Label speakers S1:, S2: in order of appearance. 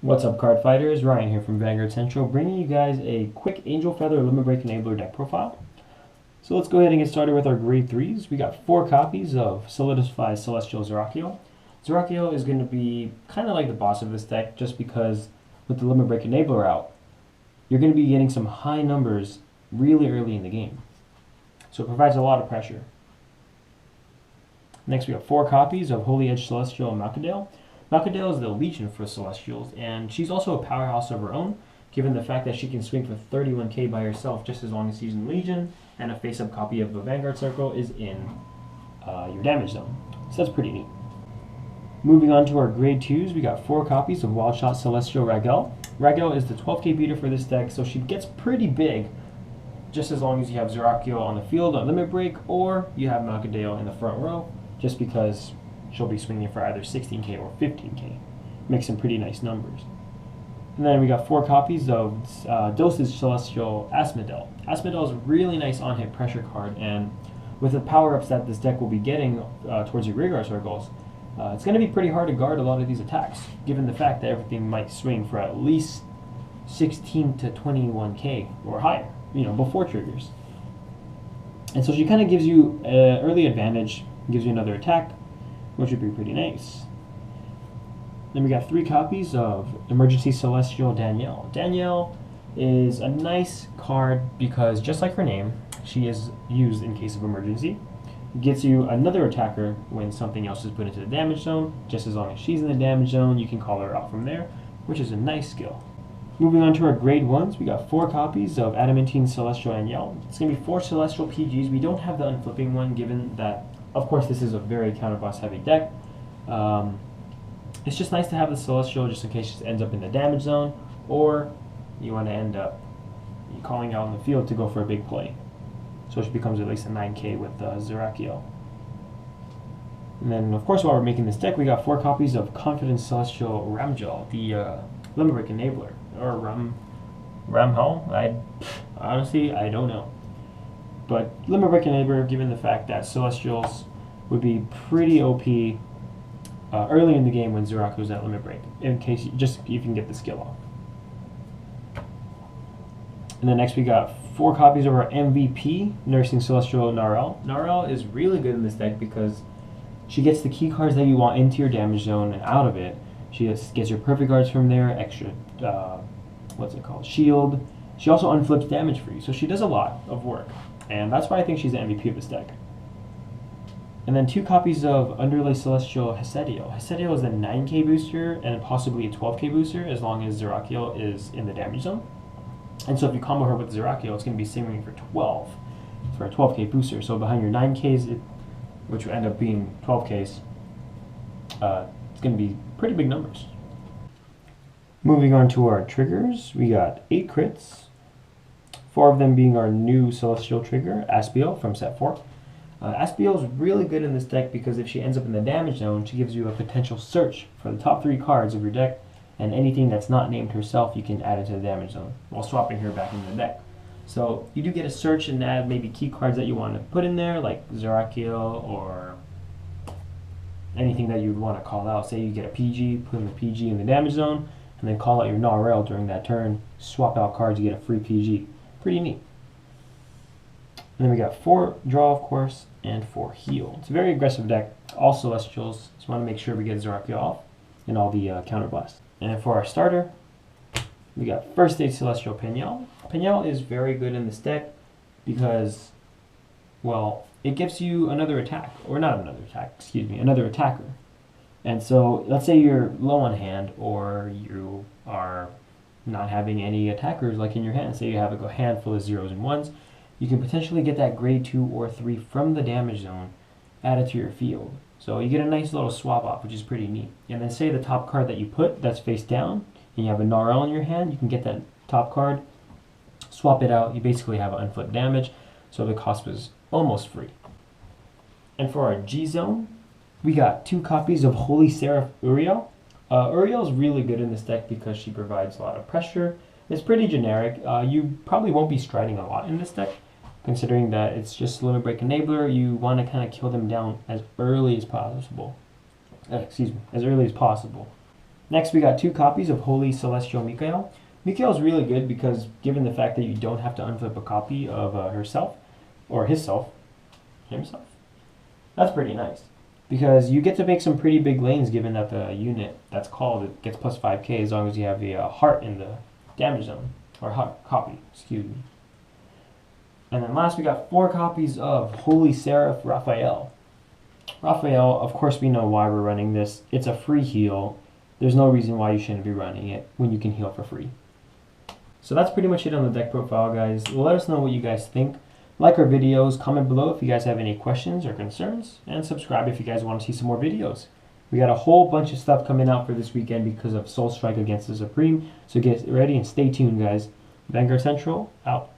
S1: What's up, Cardfighters? Ryan here from Vanguard Central, bringing you guys a quick Angel Feather Limit Break Enabler deck profile. So let's go ahead and get started with our grade 3s. We got 4 copies of Solidified Celestial Zerachio. Zerachio is going to be kind of like the boss of this deck, just because with the Limit Break Enabler out, you're going to be getting some high numbers really early in the game. So it provides a lot of pressure. Next, we have 4 copies of Holy Edge Celestial Malkadale. Malkadale is the Legion for Celestials, and she's also a powerhouse of her own, given the fact that she can swing for 31k by herself just as long as she's in Legion, and a face-up copy of the Vanguard Central is in your damage zone. So that's pretty neat. Moving on to our grade 2s, we got 4 copies of Wild Shot Celestial Ragel. Ragel is the 12k beater for this deck, so she gets pretty big just as long as you have Zerachio on the field on Limit Break, or you have Malkadale in the front row, just because she'll be swinging for either 16k or 15k. Makes some pretty nice numbers. And then we got 4 copies of Dosage Celestial Asmodel. Asmodel is a really nice on-hit pressure card, and with the power-ups that this deck will be getting towards your graveyard circles, it's going to be pretty hard to guard a lot of these attacks, given the fact that everything might swing for at least 16 to 21k or higher, before triggers. And so she kind of gives you an early advantage, gives you another attack, which would be pretty nice. Then we got 3 copies of Emergency Celestial Danielle. Danielle is a nice card because, just like her name, she is used in case of emergency. It gets you another attacker when something else is put into the damage zone. Just as long as she's in the damage zone, you can call her out from there, which is a nice skill. Moving on to our grade 1s, we got 4 copies of Adamantine Celestial Aniel. It's going to be 4 Celestial PGs. We don't have the unflipping one, given that, of course, this is a very counterboss heavy deck. It's just nice to have the Celestial just in case she ends up in the damage zone, or you want to end up calling out on the field to go for a big play. So she becomes at least a 9k with Zerachio. And then, of course, while we're making this deck, we got 4 copies of Confident Celestial Ramjal, the Limit Break Enabler, or Ramhal. Honestly, I don't know. But Limit Break Enabler, given the fact that Celestials would be pretty OP early in the game when Zerachio's at Limit Break, in case you can get the skill off. And then next we got 4 copies of our MVP, Nursing Celestial Narelle. Narelle is really good in this deck because she gets the key cards that you want into your damage zone and out of it. She gets your perfect cards from there, extra, shield. She also unflips damage for you, so she does a lot of work. And that's why I think she's the MVP of this deck. And then 2 copies of Underlay Celestial Hesidio. Hesidio is a 9k booster and possibly a 12k booster as long as Zerachio is in the damage zone. And so if you combo her with Zerachio, it's going to be swinging for 12 for a 12k booster. So behind your 9ks, which will end up being 12ks, it's going to be pretty big numbers. Moving on to our triggers, we got 8 crits. 4 of them being our new Celestial trigger, Aspiel from set 4. Aspiel is really good in this deck because if she ends up in the damage zone, she gives you a potential search for the top 3 cards of your deck, and anything that's not named herself, you can add it to the damage zone while swapping her back into the deck. So you do get a search and add maybe key cards that you want to put in there, like Zerachio or anything that you'd want to call out. Say you get a PG, put in the PG in the damage zone, and then call out your Narelle during that turn, swap out cards, you get a free PG. Pretty neat. And then we got 4 draw, of course, and 4 heal. It's a very aggressive deck. All Celestials. Just want to make sure we get Zerachio off and all the counterblasts. And for our starter, we got First Stage Celestial Peniel. Peniel is very good in this deck because, well, it gives you another attack, or not another attack, excuse me, another attacker. And so let's say you're low on hand, or you are not having any attackers like in your hand. Say you have a handful of 0s and 1s. You can potentially get that grade 2 or 3 from the damage zone added to your field. So you get a nice little swap off, which is pretty neat. And then say the top card that you put that's face down, and you have a Narelle in your hand, you can get that top card, swap it out, you basically have unflipped damage, so the cost was almost free. And for our G zone, we got 2 copies of Holy Seraph Uriel. Uriel is really good in this deck because she provides a lot of pressure. It's pretty generic. You probably won't be striding a lot in this deck, considering that it's just Limit Break Enabler. You want to kind of kill them down as early as possible. As early as possible. Next, we got 2 copies of Holy Celestial Mikael. Mikael is really good because, given the fact that you don't have to unflip a copy of herself, or himself, that's pretty nice. Because you get to make some pretty big lanes given that the unit that's called it gets plus 5k as long as you have a heart in the damage zone, or heart copy, excuse me. And then last, we got 4 copies of Holy Seraph Raphael. Raphael, of course we know why we're running this. It's a free heal. There's no reason why you shouldn't be running it when you can heal for free. So that's pretty much it on the deck profile, guys. Let us know what you guys think. Like our videos, comment below if you guys have any questions or concerns, and subscribe if you guys want to see some more videos. We got a whole bunch of stuff coming out for this weekend because of Soul Strike against the Supreme, so get ready and stay tuned, guys. Vanguard Central, out.